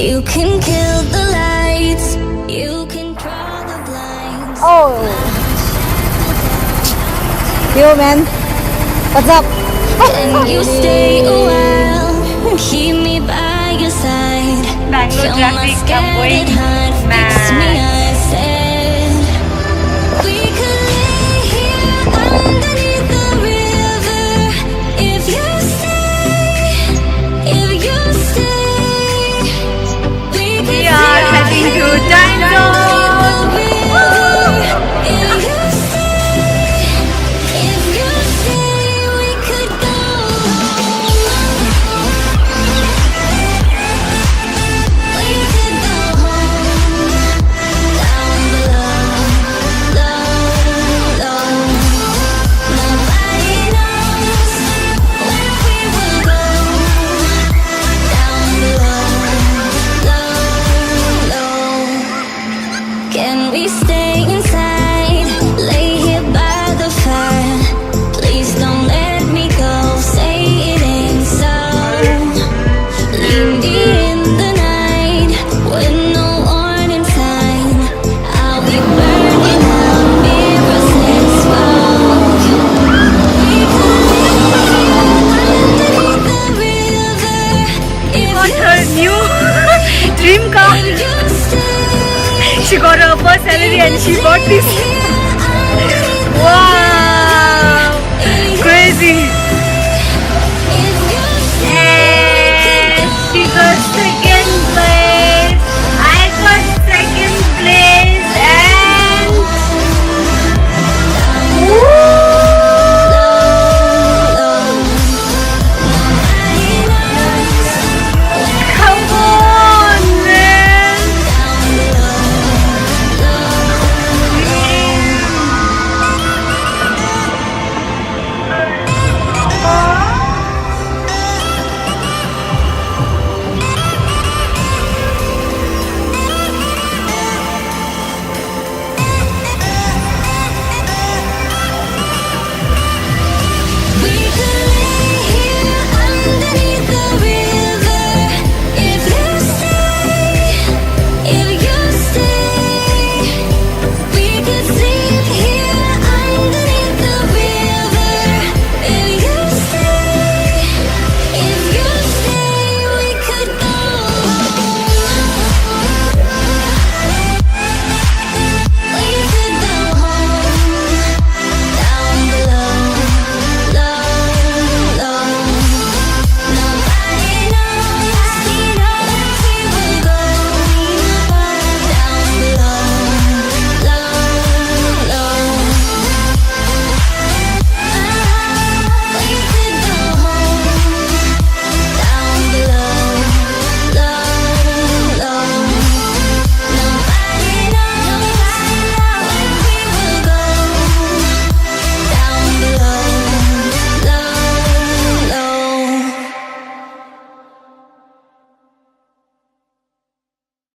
You can kill the lights, you can draw the blinds. Oh. Yo, man. What's up? And you stay a while, keep me by your side. Bangalore Fill my traffic, I'm going scattered heart, fix me, mad. I said. We could lay here underneath the river. If you stay, if you stay, we could We are heading to time zone. If you stay, we could go home. We could go home. Down below, low, low. Nobody knows where we will go. Down below, low, low. Can we stay inside? Lay here by the fire. Please don't let me go. Say it ain't so. Leave me in the night with no warning sign. I'll be burning out mirrors and smoke. We could live underneath the river. If Got her new dream car. you stay. She got her first salary and she bought this. Wow, crazy.